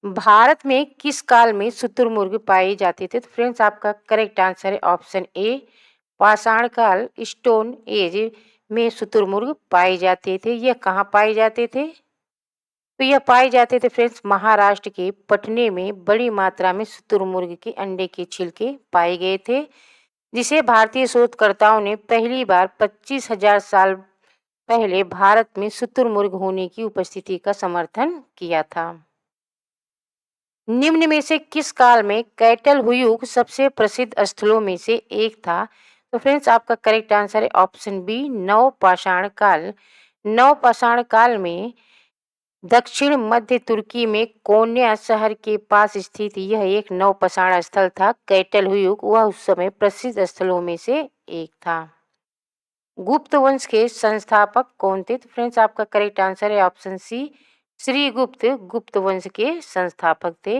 भारत में किस काल में शुतुरमुर्ग पाए जाते थे? तो फ्रेंड्स आपका करेक्ट आंसर है ऑप्शन ए पाषाण काल स्टोन एज में शुतुरमुर्ग पाए जाते थे। यह कहाँ पाए जाते थे? तो यह पाए जाते थे फ्रेंड्स महाराष्ट्र के पटने में बड़ी मात्रा में शुतुरमुर्ग के अंडे के छिलके पाए गए थे, जिसे भारतीय शोधकर्ताओं ने पहली बार 25,000 साल पहले भारत में शुतुरमुर्ग होने की उपस्थिति का समर्थन किया था। निम्न में से किस काल में कैटल हुयूग सबसे प्रसिद्ध स्थलों में से एक था? तो फ्रेंड्स आपका करेक्ट आंसर है ऑप्शन बी नवपाषाण काल। नवपाषाण काल में दक्षिण मध्य तुर्की में कोन्या शहर के पास स्थित यह एक नवपाषाण स्थल था। कैटल हुयूग वह उस समय प्रसिद्ध स्थलों में से एक था। गुप्त वंश के संस्थापक कौन थे? तो फ्रेंड्स आपका करेक्ट आंसर है ऑप्शन सी श्री गुप्त गुप्त वंश के संस्थापक थे।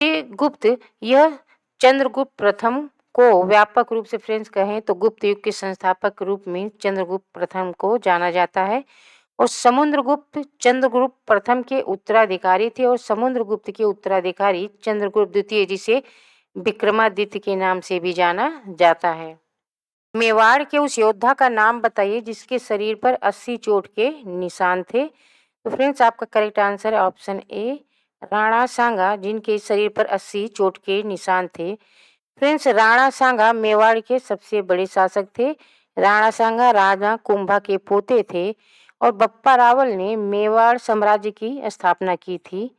ये गुप्त यह चंद्रगुप्त प्रथम को व्यापक रूप से फ्रेंड्स कहें तो गुप्त युग के संस्थापक के रूप में चंद्रगुप्त प्रथम को जाना जाता है और समुद्रगुप्त चंद्रगुप्त प्रथम के उत्तराधिकारी थे और समुद्रगुप्त के उत्तराधिकारी चंद्रगुप्त द्वितीय जिसे विक्रमादित्य के नाम से भी जाना जाता है। मेवाड़ के उस योद्धा का नाम बताइए जिसके शरीर पर 80 चोट के निशान थे। तो फ्रेंड्स आपका करेक्ट आंसर है ऑप्शन ए राणा सांगा, जिनके शरीर पर 80 चोट के निशान थे। फ्रेंड्स राणा सांगा मेवाड़ के सबसे बड़े शासक थे। राणा सांगा राजा कुंभा के पोते थे और बप्पा रावल ने मेवाड़ साम्राज्य की स्थापना की थी।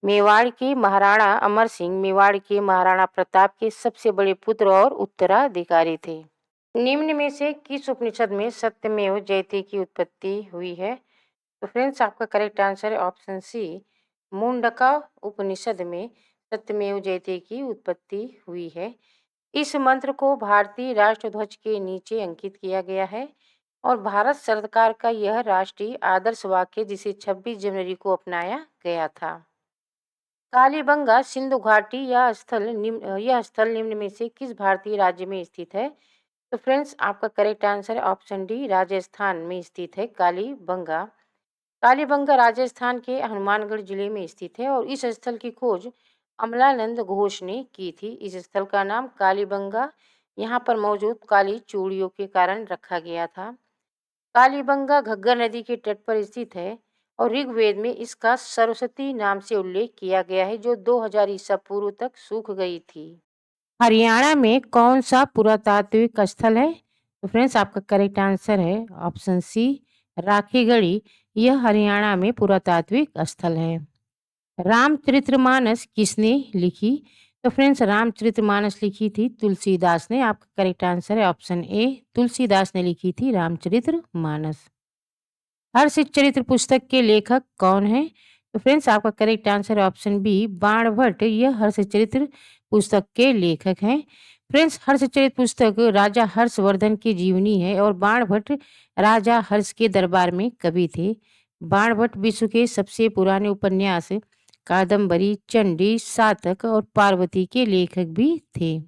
मेवाड़ के महाराणा अमर सिंह मेवाड़ के महाराणा प्रताप के सबसे बड़े पुत्र और उत्तराधिकारी थे। निम्न में से किस उपनिषद में सत्यमेव जयते की उत्पत्ति हुई है? तो फ्रेंड्स आपका करेक्ट आंसर है ऑप्शन सी मुंडका उपनिषद में सत्यमेव जयते की उत्पत्ति हुई है। इस मंत्र को भारतीय राष्ट्रध्वज के नीचे अंकित किया गया है और भारत सरकार का यह राष्ट्रीय आदर्श वाक्य जिसे 26 जनवरी को अपनाया गया था। कालीबंगा सिंधु घाटी यह स्थल निम्न में से किस भारतीय राज्य में स्थित है? तो फ्रेंड्स आपका करेक्ट आंसर है ऑप्शन डी राजस्थान में स्थित है कालीबंगा। कालीबंगा राजस्थान के हनुमानगढ़ जिले में स्थित है और इस स्थल की खोज अमलानंद घोष ने की थी। इस स्थल का नाम कालीबंगा यहाँ पर मौजूद काली चूड़ियों के कारण रखा गया था। कालीबंगा घग्गर नदी के तट पर स्थित है और ऋग्वेद में इसका सरस्वती नाम से उल्लेख किया गया है जो 2000 ईसा पूर्व तक सूख गई थी। हरियाणा में कौन सा पुरातात्विक स्थल है? तो फ्रेंड्स आपका करेक्ट आंसर है ऑप्शन सी राखीगढ़ी। यह हरियाणा में पुरातात्विक स्थल है। रामचरितमानस किसने लिखी? तो फ्रेंड्स रामचरितमानस लिखी थी तुलसीदास ने। आपका करेक्ट आंसर है ऑप्शन ए तुलसीदास ने लिखी थी रामचरितमानस। हर्षचरित्र पुस्तक के लेखक कौन है? तो फ्रेंड्स आपका करेक्ट आंसर है ऑप्शन बी बाणभट्ट। यह हर्षचरित्र पुस्तक के लेखक हैं। फ्रेंड्स हर्षचरित पुस्तक राजा हर्षवर्धन की जीवनी है और बाणभट्ट राजा हर्ष के दरबार में कवि थे। बाणभट्ट विश्व के सबसे पुराने उपन्यास कादम्बरी चंडी सातक और पार्वती के लेखक भी थे।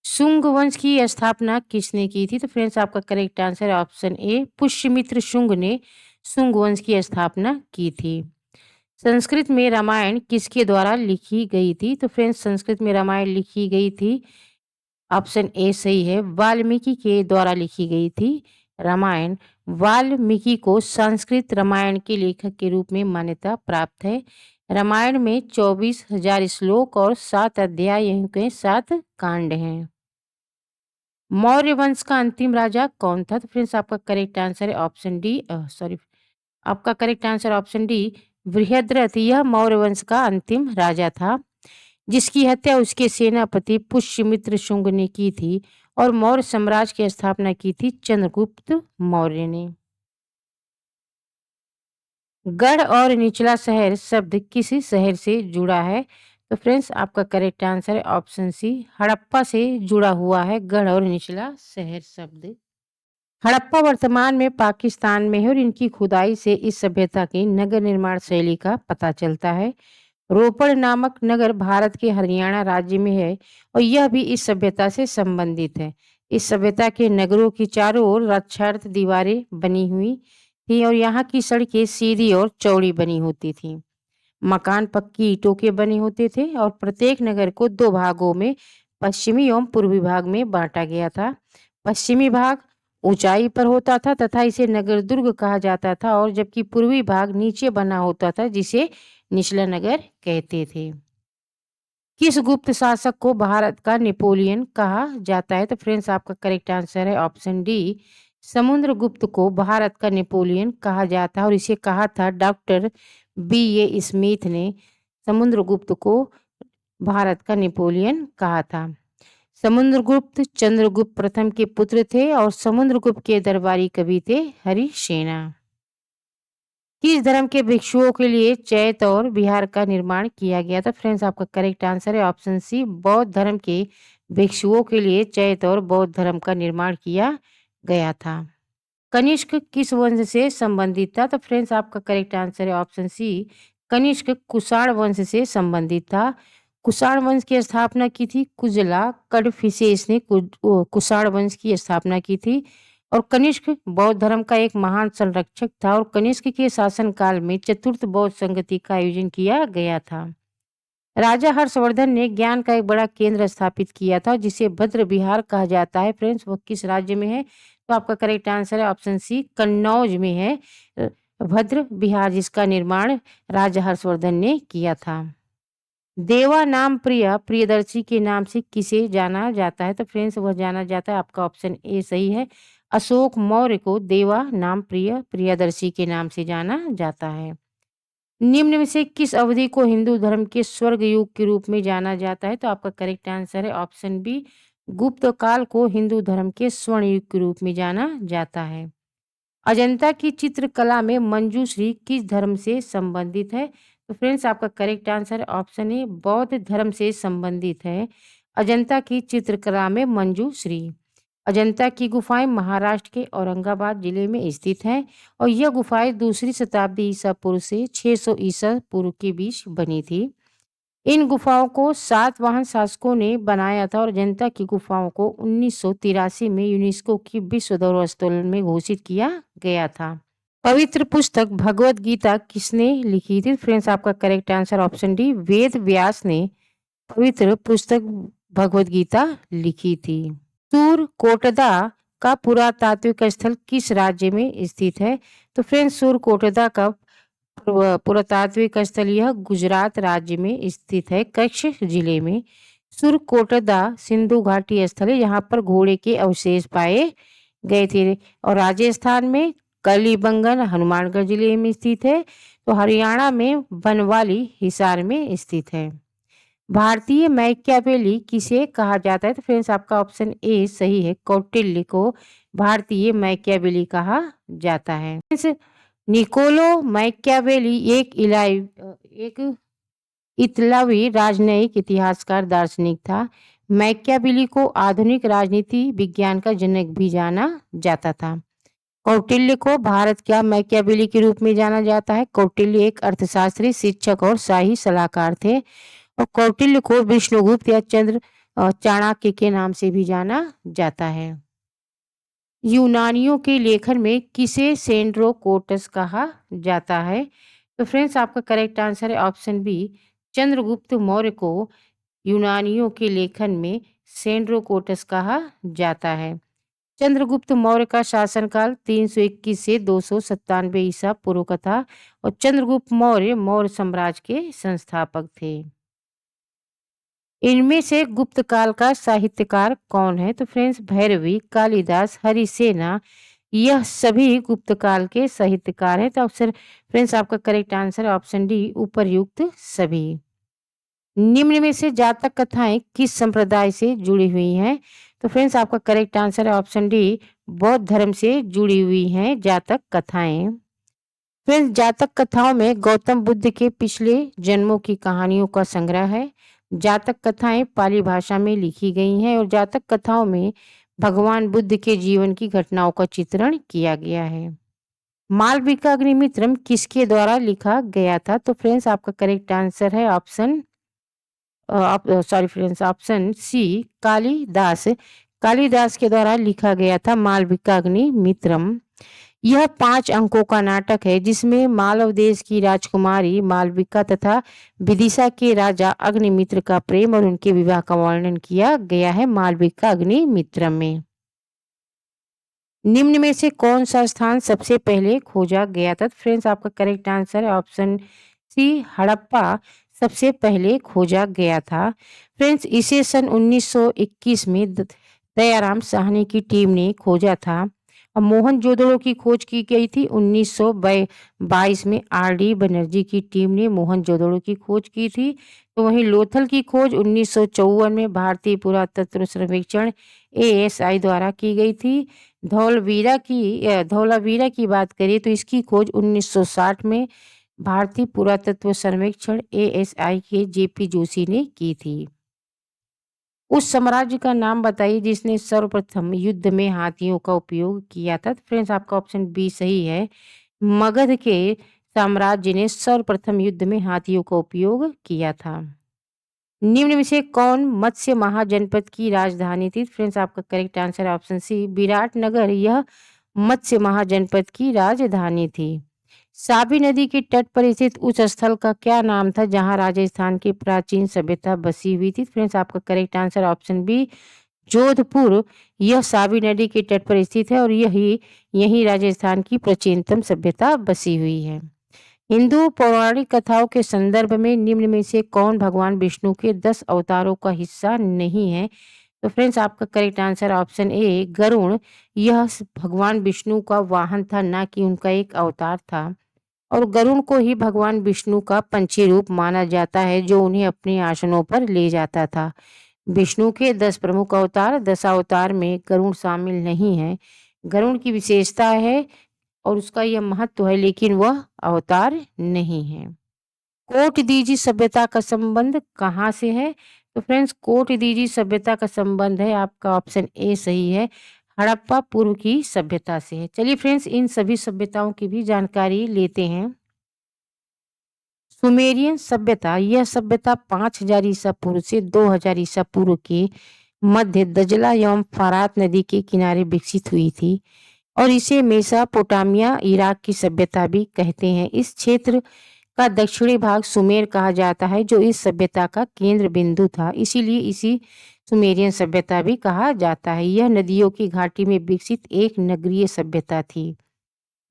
शुंग वंश की स्थापना किसने की थी? तो फ्रेंड्स आपका करेक्ट आंसर है ऑप्शन ए पुष्यमित्र शुंग ने शुंग वंश की स्थापना की थी। संस्कृत में रामायण किसके द्वारा लिखी गई थी? तो फ्रेंड्स संस्कृत में रामायण लिखी गई थी ऑप्शन ए सही है वाल्मीकि के द्वारा लिखी गई थी रामायण। वाल्मीकि को संस्कृत रामायण के लेखक के रूप में मान्यता प्राप्त है। रामायण में 24,000 श्लोक और 7 अध्याय के 7 कांड हैं। मौर्य वंश का अंतिम राजा कौन था? तो फ्रेंड्स आपका करेक्ट आंसर है ऑप्शन डी आपका correct answer option D Brihadratha. यह मौर्य वंश का अंतिम राजा था जिसकी हत्या उसके सेनापति पुष्यमित्र शुंग ने की थी और मौर्य साम्राज्य की स्थापना की थी चंद्रगुप्त मौर्य ने। गढ़ और निचला शहर शब्द किस शहर से जुड़ा है? तो फ्रेंड्स आपका करेक्ट आंसर है ऑप्शन सी हड़प्पा से जुड़ा हुआ है गढ़ और निचला शहर शब्द। हड़प्पा वर्तमान में पाकिस्तान में है और इनकी खुदाई से इस सभ्यता की नगर निर्माण शैली का पता चलता है। रोपड़ नामक नगर भारत के हरियाणा राज्य में है और यह भी इस सभ्यता से संबंधित है। इस सभ्यता के नगरों की चारों ओर रक्षार्थ दीवारें बनी हुई थी और यहाँ की सड़कें सीधी और चौड़ी बनी होती थी। मकान पक्की ईंटों के बने होते थे और प्रत्येक नगर को 2 भागों में पश्चिमी एवं पूर्वी भाग में बाँटा गया था। पश्चिमी भाग ऊंचाई पर होता था तथा इसे नगर दुर्ग कहा जाता था और जबकि पूर्वी भाग नीचे बना होता था जिसे निचला नगर कहते थे। किस गुप्त शासक को भारत का नेपोलियन कहा जाता है? तो फ्रेंड्स आपका करेक्ट आंसर है ऑप्शन डी, समुद्रगुप्त को भारत का नेपोलियन कहा जाता है और इसे कहा था डॉक्टर बी ए स्मिथ ने। समुद्रगुप्त को भारत का नेपोलियन कहा था। समुद्रगुप्त चंद्रगुप्त प्रथम के पुत्र थे और समुद्रगुप्त के दरबारी कवि थे हरिसेना। किस धर्म के भिक्षुओं के लिए चैत और विहार का निर्माण किया गया था? फ्रेंड्स आपका करेक्ट आंसर है ऑप्शन सी, बौद्ध धर्म के भिक्षुओं के लिए चैत और बौद्ध धर्म का निर्माण किया गया था। कनिष्क किस वंश से संबंधित था? तो फ्रेंड्स आपका करेक्ट आंसर है ऑप्शन सी, कनिष्क कुषाण वंश से संबंधित था। कुषाण वंश की स्थापना की थी कुजला कडफिसेस ने कुषाण वंश की स्थापना की थी और कनिष्क बौद्ध धर्म का एक महान संरक्षक था और कनिष्क के शासनकाल में चतुर्थ बौद्ध संगति का आयोजन किया गया था। राजा हर्षवर्धन ने ज्ञान का एक बड़ा केंद्र स्थापित किया था जिसे भद्र विहार कहा जाता है। फ्रेंड्स वो किस राज्य में है? तो आपका करेक्ट आंसर है ऑप्शन सी, कन्नौज में है भद्र विहार, जिसका निर्माण राजा हर्षवर्धन ने किया था। देवा नाम प्रिय प्रियदर्शी के नाम से किसे जाना जाता है? तो फ्रेंड्स वह जाना जाता है, आपका ऑप्शन ए सही है, अशोक मौर्य को देवा नाम प्रिय प्रियदर्शी के नाम से जाना जाता है। निम्न में से किस अवधि को हिंदू धर्म के स्वर्ग युग के रूप में जाना जाता है? तो आपका करेक्ट आंसर है ऑप्शन बी, गुप्त काल को हिंदू धर्म के स्वर्ण युग के रूप में जाना जाता है। अजंता की चित्रकला में मंजूश्री किस धर्म से संबंधित है? तो फ्रेंड्स आपका करेक्ट आंसर ऑप्शन ए, बौद्ध धर्म से संबंधित है अजंता की चित्रकला में मंजूश्री। अजंता की गुफाएं महाराष्ट्र के औरंगाबाद जिले में स्थित हैं और यह गुफाएं दूसरी शताब्दी ईसा पूर्व से 600 ईसा पूर्व के बीच बनी थी। इन गुफाओं को सातवाहन शासकों ने बनाया था और अजंता की गुफाओं को 1983 में यूनेस्को की विश्व धरोहर स्थल में घोषित किया गया था। पवित्र पुस्तक भगवत गीता किसने लिखी थी? फ्रेंड्स आपका correct answer option D, Ved Vyas ने पवित्र पुस्तक भगवत गीता लिखी थी। सूरकोटदा का पुरातात्विक स्थल किस राज्य में स्थित है? तो फ्रेंड्स सूरकोटदा का पुरातात्विक स्थल यह गुजरात राज्य में स्थित है, कच्छ जिले में। सूरकोटदा सिंधु घाटी स्थल है, यहाँ पर घोड़े के अवशेष पाए गए थे और राजस्थान में कलीबंगन हनुमानगढ़ जिले में स्थित है, तो हरियाणा में बनवाली हिसार में स्थित है। भारतीय मैकियावेली किसे कहा जाता है? तो फ्रेंड्स आपका ऑप्शन ए सही है, कौटिल्य को भारतीय मैकियावेली कहा जाता है। निकोलो मैकियावेली एक इतालवी राजनयिक इतिहासकार दार्शनिक था। मैकियावेली को आधुनिक राजनीति विज्ञान का जनक भी जाना जाता था। कौटिल्य को भारत का मैकियावेली के रूप में जाना जाता है। कौटिल्य एक अर्थशास्त्री, शिक्षक और शाही सलाहकार थे और कौटिल्य को विष्णुगुप्त या चाणक्य के नाम से भी जाना जाता है। यूनानियों के लेखन में किसे सेंड्रोकोटस कहा जाता है? तो फ्रेंड्स आपका करेक्ट आंसर है ऑप्शन बी, चंद्रगुप्त मौर्य को यूनानियों के लेखन में सेंड्रोकोटस कहा जाता है। चंद्रगुप्त मौर्य का शासनकाल 321 से 297 ईसा पूर्व का था और चंद्रगुप्त मौर्य मौर्य साम्राज्य के संस्थापक थे। इनमें से गुप्त काल का साहित्यकार कौन है? तो फ्रेंड्स भैरवी, कालिदास, हरिसेना, यह सभी गुप्त काल के साहित्यकार हैं। तो अक्सर फ्रेंड्स आपका करेक्ट आंसर है ऑप्शन डी, उपर्युक्त सभी। निम्न में से जातक कथाएं किस संप्रदाय से जुड़ी हुई हैं? तो फ्रेंड्स आपका करेक्ट आंसर है ऑप्शन डी, बौद्ध धर्म से जुड़ी हुई हैं जातक कथाएं। फ्रेंड्स जातक कथाओं में गौतम बुद्ध के पिछले जन्मों की कहानियों का संग्रह है। जातक कथाएं पाली भाषा में लिखी गई हैं और जातक कथाओं में भगवान बुद्ध के जीवन की घटनाओं का चित्रण किया गया है। मालविकाग्निमित्रम किसके द्वारा लिखा गया था? तो फ्रेंड्स आपका करेक्ट आंसर है option option C, Kalidas. Kalidas के द्वारा लिखा गया था मालविकाग्निमित्रम। यह 5 अंकों का नाटक है जिसमें मालव देश की राजकुमारी मालविका तथा विदिशा के राजा अग्निमित्र का प्रेम और उनके विवाह का वर्णन किया गया है मालविका अग्निमित्र में। निम्न में से कौन सा स्थान सबसे पहले खोजा गया था? फ्रेंड्स आपका करेक्ट आंसर है ऑप्शन सी हड़प्पा सबसे पहले खोजा गया था। फ्रेंड्स इसे सन 1921 में दयाराम साहनी की टीम ने खोजा था। और मोहनजोदड़ो की खोज की गई थी 1922 में आर.डी. बनर्जी की टीम ने मोहनजोदड़ो की खोज की थी। तो वहीं लोथल की खोज 1954 में भारतीय पुरातत्व सर्वेक्षण एएसआई द्वारा की गई थी। धौलावीरा की बात करें तो इसकी खोज 1960 में भारतीय पुरातत्व सर्वेक्षण एएसआई के जेपी जोशी ने की थी। उस साम्राज्य का नाम बताइए जिसने सर्वप्रथम युद्ध में हाथियों का उपयोग किया था। तो फ्रेंड्स आपका ऑप्शन बी सही है। मगध के साम्राज्य ने सर्वप्रथम युद्ध में हाथियों का उपयोग किया था। निम्न में से कौन मत्स्य महाजनपद की राजधानी थी? फ्रेंड्स आपका करेक्ट आंसर है ऑप्शन सी विराटनगर। यह मत्स्य महाजनपद की राजधानी थी। साबी नदी के तट पर स्थित उस स्थल का क्या नाम था जहां राजस्थान की प्राचीन सभ्यता बसी हुई थी? फ्रेंड्स आपका correct answer option B Jodhpur. यह साबी नदी के तट पर स्थित है और यही यही राजस्थान की प्राचीनतम सभ्यता बसी हुई है। हिंदू पौराणिक कथाओं के संदर्भ में निम्न में से कौन भगवान विष्णु के 10 अवतारों का हिस्सा नहीं है? तो फ्रेंड्स आपका correct answer option A Garuda. यह भगवान विष्णु का वाहन था, ना कि उनका एक अवतार था। और गरुड़ को ही भगवान विष्णु का पंछी रूप माना जाता है जो उन्हें अपने आसनों पर ले जाता था। विष्णु के 10 प्रमुख अवतार, 10 अवतार में गरुड़ शामिल नहीं है। गरुड़ की विशेषता है और उसका यह महत्व है, लेकिन वह अवतार नहीं है। कोट दीजी सभ्यता का संबंध कहाँ से है? तो फ्रेंड्स कोट दीजी सभ्यता का संबंध है आपका ऑप्शन ए सही है हड़प्पा पूर्व की सभ्यता से है। चलिए फ्रेंड्स इन सभी सभ्यताओं की भी जानकारी लेते हैं। सुमेरियन सभ्यता यह सभ्यता 5000 ईसा पूर्व से 2000 ईसा पूर्व के मध्य दजला एवं फरात नदी के किनारे विकसित हुई थी और इसे मेसोपोटामिया इराक की सभ्यता भी कहते हैं। इस क्षेत्र का दक्षिणी भाग सुमेर कहा जाता है जो इस सभ्यता का केंद्र बिंदु था, इसीलिए इसी सुमेरियन सभ्यता भी कहा जाता है। यह नदियों की घाटी में विकसित एक नगरीय सभ्यता थी।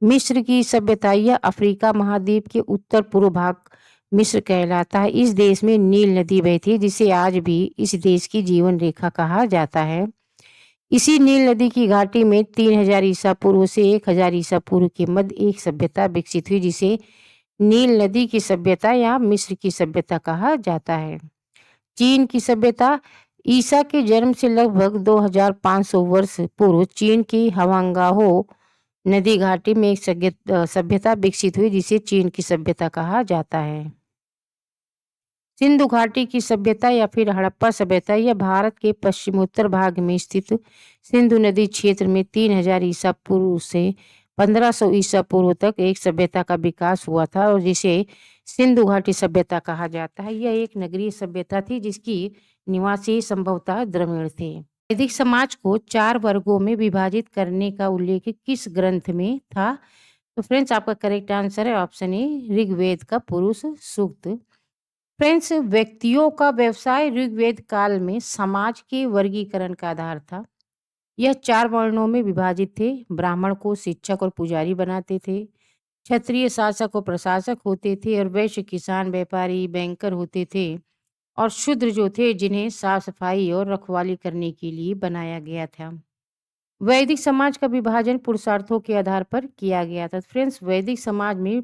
मिस्र की सभ्यता यह अफ्रीका महाद्वीप के उत्तर पूर्व भाग मिस्र कहलाता है। इस देश में नील नदी बहती है जिसे आज भी इस देश की जीवन रेखा कहा जाता है। इसी नील नदी की घाटी में 3000 ईसा पूर्व से 1000 ईसा पूर्व के मध्य एक सभ्यता विकसित हुई जिसे नील नदी की सभ्यता या मिस्र की सभ्यता कहा जाता है। चीन की सभ्यता ईसा के जन्म से लगभग 2500 वर्ष पूर्व चीन की हवांगाहो नदी घाटी में एक सभ्यता विकसित हुई जिसे चीन की सभ्यता कहा जाता है। सिंधु घाटी की सभ्यता या फिर हड़प्पा सभ्यता यह भारत के पश्चिमोत्तर भाग में स्थित सिंधु नदी क्षेत्र में 3000 ईसा पूर्व से 1500 ईसा पूर्व तक एक सभ्यता का विकास हुआ था और जिसे सिंधु घाटी सभ्यता कहा जाता है। यह एक नगरीय सभ्यता थी जिसकी निवासी संभवतः द्रविड़ थे। वैदिक समाज को 4 वर्गों में विभाजित करने का उल्लेख किस ग्रंथ में था? तो फ्रेंड्स आपका करेक्ट आंसर है ऑप्शन ए ऋग्वेद का पुरुष सूक्त। फ्रेंड्स व्यक्तियों का व्यवसाय ऋग्वेद काल में समाज के वर्गीकरण का आधार था। यह 4 वर्णों में विभाजित थे। ब्राह्मण को शिक्षक और पुजारी बनाते थे, क्षत्रिय शासक और प्रशासक होते थे और वैश्य किसान व्यापारी बैंकर होते थे और शूद्र जो थे जिन्हें साफ सफाई और रखवाली करने के लिए बनाया गया था। वैदिक समाज का विभाजन पुरुषार्थों के आधार पर किया गया था। फ्रेंड्स वैदिक समाज में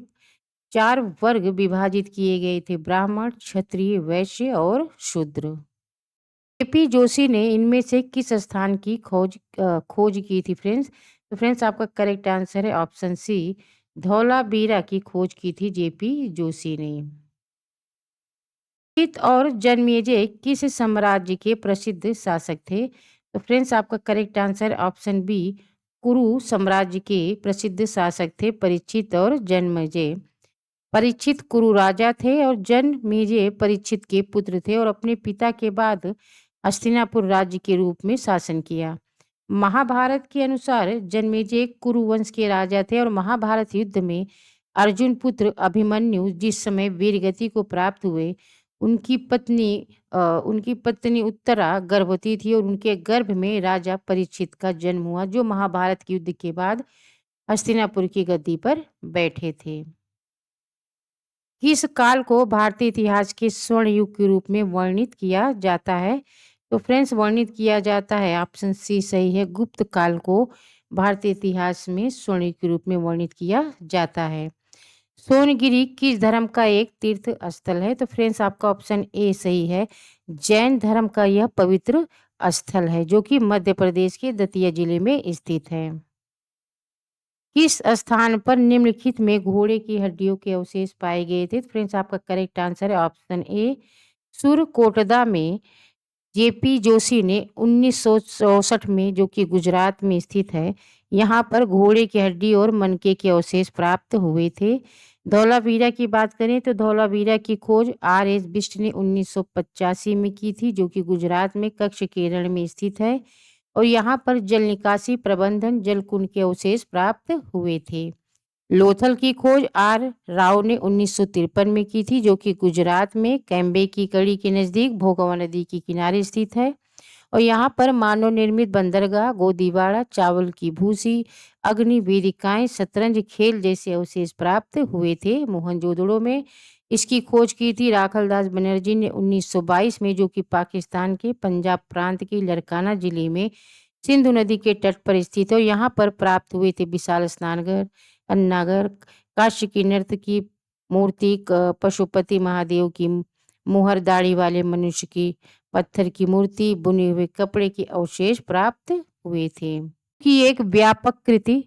4 वर्ग विभाजित किए गए थे ब्राह्मण, क्षत्रिय, वैश्य और शूद्र। जेपी जोशी ने इनमें से किस स्थान की खोज की थी? फ्रेंड्स तो फ्रेंड्स आपका करेक्ट आंसर है ऑप्शन सी धौलावीरा की खोज की थी जेपी जोशी ने। परीक्षित और जन्मेजय किस साम्राज्य के प्रसिद्ध शासक थे? तो फ्रेंड्स आपका करेक्ट आंसर ऑप्शन बी कुरु साम्राज्य के प्रसिद्ध शासक थे परीक्षित और जन्मेजय। परीक्षित कुरु राजा थे और जन्मेजय परीक्षित के पुत्र थे और अपने पिता के बाद हस्तिनापुर राज्य के रूप में शासन किया। महाभारत के अनुसार जन्मेजय कुरुवंश के राजा थे और महाभारत युद्ध में अर्जुन पुत्र अभिमन्यु जिस समय वीरगति को प्राप्त हुए, उनकी पत्नी उनकी पत्नी उत्तरा गर्भवती थी और उनके गर्भ में राजा परीक्षित का जन्म हुआ, जो महाभारत के युद्ध के बाद हस्तिनापुर की गद्दी पर बैठे थे। इस काल को भारतीय इतिहास के स्वर्ण युग के रूप में वर्णित किया जाता है। तो फ्रेंड्स, वर्णित किया जाता है, ऑप्शन सी सही है। गुप्त काल को भारतीय इतिहास में स्वर्ण युग के रूप में वर्णित किया जाता है। सोनगिरी किस धर्म का एक तीर्थ स्थल है? तो फ्रेंड्स, आपका ऑप्शन ए सही है। जैन धर्म का यह पवित्र स्थल है, जो कि मध्य प्रदेश के दतिया जिले में स्थित है। किस स्थान पर निम्नलिखित में घोड़े की हड्डियों के अवशेष पाए गए थे? फ्रेंड्स, आपका करेक्ट आंसर है ऑप्शन ए, सुरकोटदा में। जेपी जोशी ने 1964 में, जो कि गुजरात में स्थित है, यहाँ पर घोड़े की हड्डी और मनके के अवशेष प्राप्त हुए थे। धौलावीरा की बात करें तो धौलावीरा की खोज आर एस बिष्ट ने 1985 में की थी, जो कि गुजरात में कच्छ केरल में स्थित है और यहाँ पर जल निकासी प्रबंधन जल कुंड के अवशेष प्राप्त हुए थे। लोथल की खोज आर राव ने 1953 में की थी, जो कि गुजरात में कैम्बे की कड़ी के नजदीक भोगवा नदी के किनारे स्थित है और यहाँ पर मानव निर्मित बंदरगाह, गोदीवाड़ा, चावल की भूसी, अग्नि वेदिकाएं, शतरंज खेल जैसे अवशेष प्राप्त हुए थे। मोहनजोदड़ो में इसकी खोज की थी राखलदास बनर्जी ने 1922 में, जो कि पाकिस्तान के पंजाब प्रांत के लरकाना जिले में सिंधु नदी के तट पर स्थित है और यहाँ पर प्राप्त हुए थे विशाल स्नानघर, अन्नागर, काशी की नृत्य की मूर्ति, पशुपति महादेव की मुहर दाढ़ी वाले मनुष्य की पत्थर की मूर्ति, बुने हुए कपड़े के अवशेष प्राप्त हुए थे। कि एक व्यापक कृति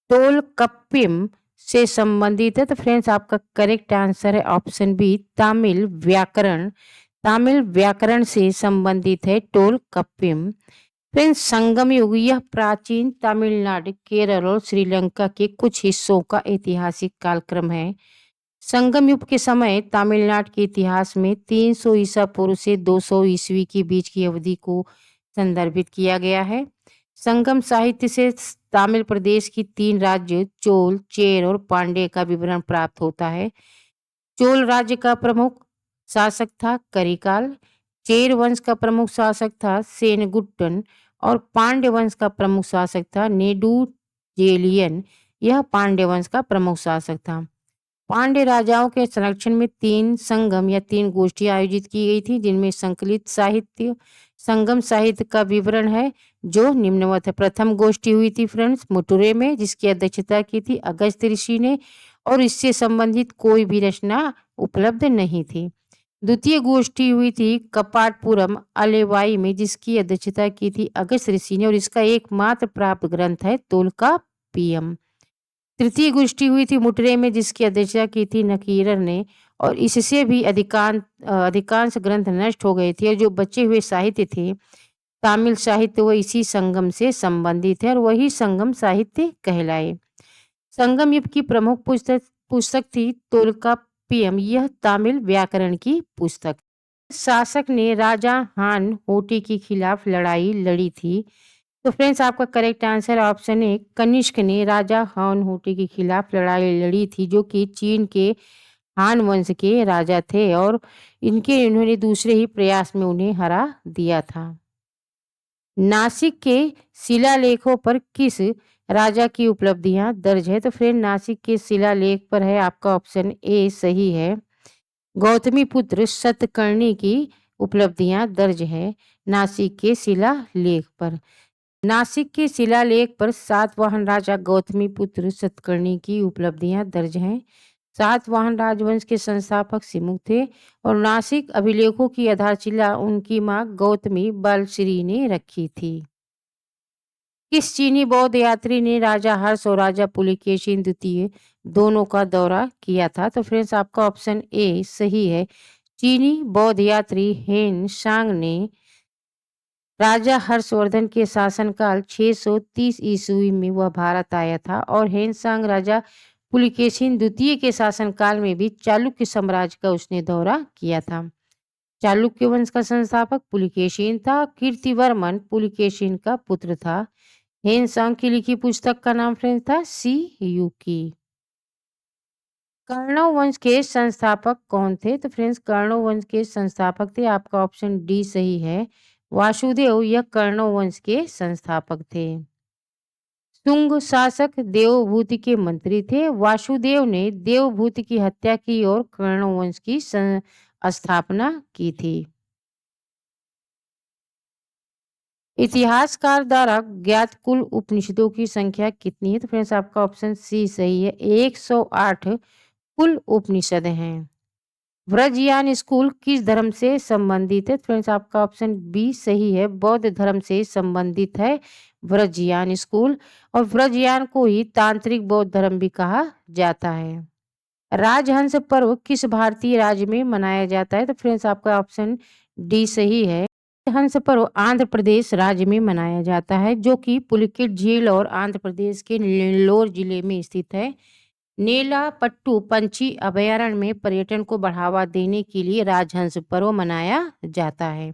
टोलकप्पियम से संबंधित है। तो फ्रेंड्स, आपका करेक्ट आंसर है ऑप्शन बी, तमिल व्याकरण। तमिल व्याकरण से संबंधित है टोलकप्पियम। फ्रेंड्स, संगम युग यह प्राचीन तमिलनाडु, केरल और श्रीलंका के कुछ हिस्सों का ऐतिहासिक कालक्रम है। संगम युग के समय तमिलनाडु के इतिहास में 300 ईसा पूर्व से 200 ईस्वी के बीच की अवधि को संदर्भित किया गया है। संगम साहित्य से तमिल प्रदेश की 3 राज्य चोल, चेर और पांड्य का विवरण प्राप्त होता है। चोल राज्य का प्रमुख शासक था करिकाल, चेर वंश का प्रमुख शासक था सेनगुट्टन और पांड्य वंश का प्रमुख शासक था नेडुजेलियन। यह पांड्य वंश का प्रमुख शासक था। पांड्य राजाओं के संरक्षण में 3 संगम या 3 गोष्ठियां आयोजित की गई थी, जिनमें संकलित साहित्य संगम साहित्य का विवरण है, जो निम्नवत है। प्रथम गोष्ठी हुई थी फ्रेंड्स मुटुरे में, जिसकी अध्यक्षता की थी अगस्त्य ऋषि ने और इससे संबंधित कोई भी रचना उपलब्ध नहीं थी। द्वितीय गोष्ठी हुई थी कपाटपुरम अलेवाई में, जिसकी अध्यक्षता की थी अगस्त्य ऋषि ने और इसका एकमात्र प्राप्त ग्रंथ है तोल्काप्पियम। तृतीय गोष्ठी हुई थी मुटरे में, जिसकी अध्यक्षता की थी नकीरर ने और इससे भी अधिकांश ग्रंथ नष्ट हो गए थे और जो बचे हुए साहित्य थे तमिल साहित्य वह इसी संगम से संबंधित है और वही संगम साहित्य कहलाए। संगम युग की प्रमुख पुस्तक थी तोल्काप्पियम। यह तमिल व्याकरण की पुस्तक। शासक ने राजा हान होटी के खिलाफ लड़ाई लड़ी थी। तो फ्रेंड्स, आपका correct answer option A, Kanishka ने राजा हान होटी के खिलाफ लड़ाई लड़ी थी, जो कि चीन के हान वंश के राजा थे और इन्होंने दूसरे ही प्रयास में उन्हें हरा दिया था। नासिक के शिलालेखों पर किस राजा की उपलब्धियां दर्ज है? तो फ्रेंड, नासिक के शिलालेख पर है आपका ऑप्शन ए सही है, गौतमी पुत्र सतकर्णी की उपलब्धियां दर्ज है नासिक के शिलालेख पर। नासिक के शिलालेख पर सातवाहन राजा गौतमी पुत्र सतकर्णी की उपलब्धियां दर्ज हैं। सातवाहन राजवंश के संस्थापक सिमुक थे और नासिक अभिलेखों की आधारशिला उनकी मां गौतमी बालश्री ने रखी थी। किस चीनी बौद्ध यात्री ने राजा हर्ष और राजा पुलिकेशिन द्वितीय दोनों का दौरा किया था? तो फ्रेंड्स, आपका ऑप्शन ए सही है, चीनी बौद्ध यात्री हेन सांग ने राजा हर्षवर्धन के शासनकाल 630 ईस्वी में वह भारत आया था और हेनसांग राजा पुलिकेशिन द्वितीय के शासनकाल में भी चालुक्य साम्राज्य का उसने दौरा किया था। चालुक्य वंश का संस्थापक पुलिकेशिन था। कीर्तिवर्मन पुलिकेशिन का पुत्र था। हेन सांग की लिखी पुस्तक का नाम फ्रेंड्स था सी यू की। कर्णव वंश के संस्थापक कौन थे? तो फ्रेंड्स कर्णव वंश के संस्थापक थे, आपका ऑप्शन डी सही है, वासुदेव यह कर्णव वंश के संस्थापक थे। शुंग शासक देवभूति के मंत्री थे, वासुदेव ने देवभूति की हत्या की और कर्णव वंश की स्थापना की थी। इतिहासकार द्वारा ज्ञात कुल उपनिषदों की संख्या कितनी है? तो फ्रेंड्स आपका ऑप्शन सी सही है, 108 कुल उपनिषद हैं। व्रजयान स्कूल किस धर्म से संबंधित है? फ्रेंड्स आपका ऑप्शन बी सही है, बौद्ध धर्म से संबंधित है व्रजयान स्कूल, और व्रजयान को ही तांत्रिक बौद्ध धर्म भी कहा जाता है। राजहंस पर्व किस भारतीय राज्य में मनाया जाता है? तो फ्रेंड्स आपका ऑप्शन डी सही है, हंस पर्व आंध्र प्रदेश राज्य में मनाया जाता है, जो कि पुलिकेट झील और आंध्र प्रदेश के नेल्लोर जिले में स्थित है। नेलापट्टू पंछी अभयारण्य में पर्यटन को बढ़ावा देने के लिए राजहंस पर्व मनाया जाता है।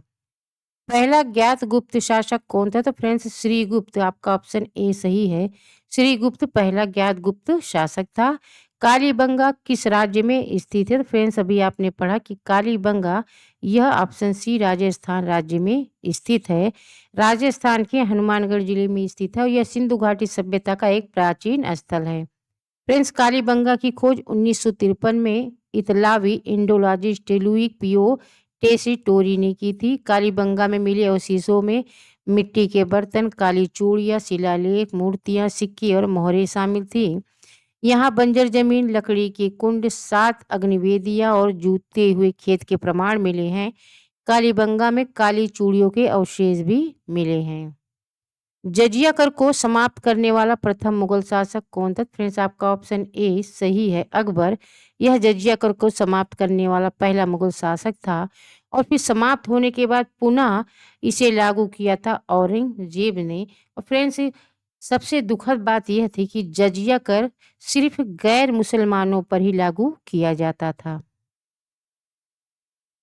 पहला ज्ञात गुप्त शासक कौन था? तो फ्रेंड्स श्रीगुप्त, आपका ऑप्शन ए सही है, श्रीगुप्त पहला ज्ञात गुप्त शासक था। कालीबंगा किस राज्य में स्थित है? तो फ्रेंड्स अभी आपने पढ़ा कि कालीबंगा यह ऑप्शन सी राजस्थान राज्य में स्थित है, राजस्थान के हनुमानगढ़ जिले में स्थित है और यह सिंधु घाटी सभ्यता का एक प्राचीन स्थल है। प्रिंस कालीबंगा की खोज 1953 में इतालवी इंडोलॉजिस्ट लुई पियो टेसिटोरी ने की थी। कालीबंगा में मिले अवशेषों में मिट्टी के बर्तन, काली चूड़ियाँ, शिलालेख, मूर्तियाँ, सिक्के और मोहरें शामिल थी। यहाँ बंजर जमीन, लकड़ी के कुंड, 7 अग्निवेदियाँ और जूते हुए खेत के प्रमाण मिले हैं। कालीबंगा में काली चूड़ियों के अवशेष भी मिले हैं। जजिया कर को समाप्त करने वाला प्रथम मुगल शासक कौन था? फ्रेंड्स आपका ऑप्शन ए सही है, अकबर यह जजिया कर को समाप्त करने वाला पहला मुगल शासक था और फिर समाप्त होने के बाद पुनः इसे लागू किया था औरंगजेब ने। और फ्रेंड्स सबसे दुखद बात यह थी कि जजिया कर सिर्फ गैर मुसलमानों पर ही लागू किया जाता था।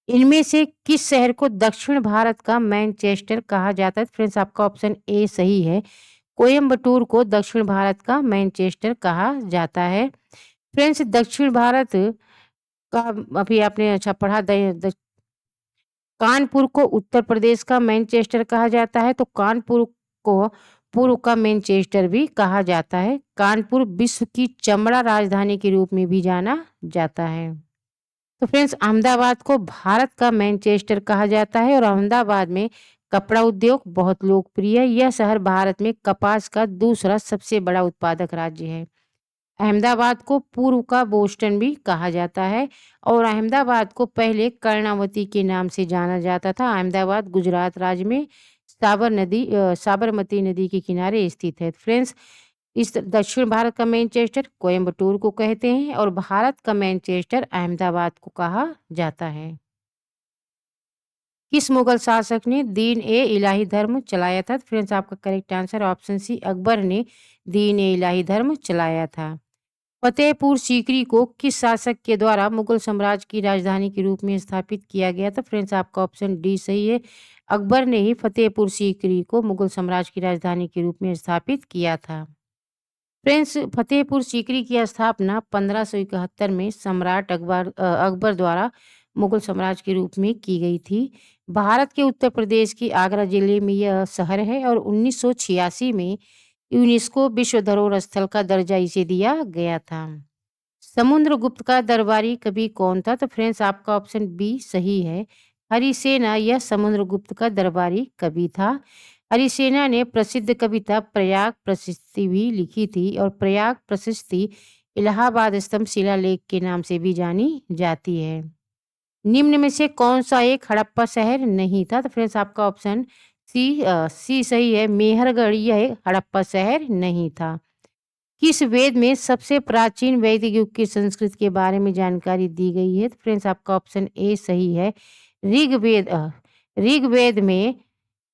इनमें से किस शहर को दक्षिण भारत का मैनचेस्टर कहा जाता है? फ्रेंड्स आपका ऑप्शन ए सही है, कोयम्बटूर को दक्षिण भारत का मैनचेस्टर कहा जाता है। फ्रेंड्स दक्षिण भारत का अभी आपने अच्छा पढ़ा कानपुर को उत्तर प्रदेश का मैनचेस्टर कहा जाता है, तो कानपुर को पूर्व का मैनचेस्टर भी कहा जाता है। कानपुर विश्व की चमड़ा राजधानी के रूप में भी जाना जाता है। तो फ्रेंड्स अहमदाबाद को भारत का मैनचेस्टर कहा जाता है और अहमदाबाद में कपड़ा उद्योग बहुत लोकप्रिय है। यह शहर भारत में कपास का दूसरा सबसे बड़ा उत्पादक राज्य है। अहमदाबाद को पूर्व का बोस्टन भी कहा जाता है और अहमदाबाद को पहले कर्णावती के नाम से जाना जाता था। अहमदाबाद गुजरात राज्य में साबरमती नदी के किनारे स्थित है। फ्रेंड्स इस दक्षिण भारत का मैनचेस्टर कोयम्बटूर को कहते हैं और भारत का मैनचेस्टर अहमदाबाद को कहा जाता है। किस मुगल शासक ने दीन ए इलाही धर्म चलाया था? फ्रेंड्स आपका correct answer option C, Akbar ने दीन ए इलाही धर्म चलाया था। फतेहपुर सीकरी को किस शासक के द्वारा मुगल साम्राज्य की राजधानी के रूप में स्थापित किया गया था? फ्रेंड्स आपका ऑप्शन डी सही है, अकबर ने ही फतेहपुर सीकरी को मुगल साम्राज्य की राजधानी के रूप में स्थापित किया था। फ्रेंड्स फतेहपुर सीकरी की स्थापना 1571 में सम्राट अकबर द्वारा मुगल साम्राज्य के रूप में की गई थी। भारत के उत्तर प्रदेश की आगरा जिले में यह शहर है और 1986 में यूनेस्को विश्व धरोहर स्थल का दर्जा इसे दिया गया था। समुद्रगुप्त का दरबारी कवि कौन था? तो फ्रेंड्स आपका ऑप्शन बी सही है, हरिसेना यह समुद्रगुप्त का दरबारी कवि था। हरिसेना ने प्रसिद्ध कविता प्रयाग प्रशस्ति भी लिखी थी और प्रयाग प्रशस्ति इलाहाबाद स्तंभ शिलालेख के नाम से भी जानी जाती है। निम्न में से कौन सा एक हड़प्पा शहर नहीं था? तो फ्रेंड्स आपका ऑप्शन सी सही है, मेहरगढ़ यह हड़प्पा शहर नहीं था। किस वेद में सबसे प्राचीन वैदिक युग की संस्कृत के बारे में जानकारी दी गई है? तो फ्रेंड्स आपका ऑप्शन ए सही है, ऋग्वेद ऋग्वेद में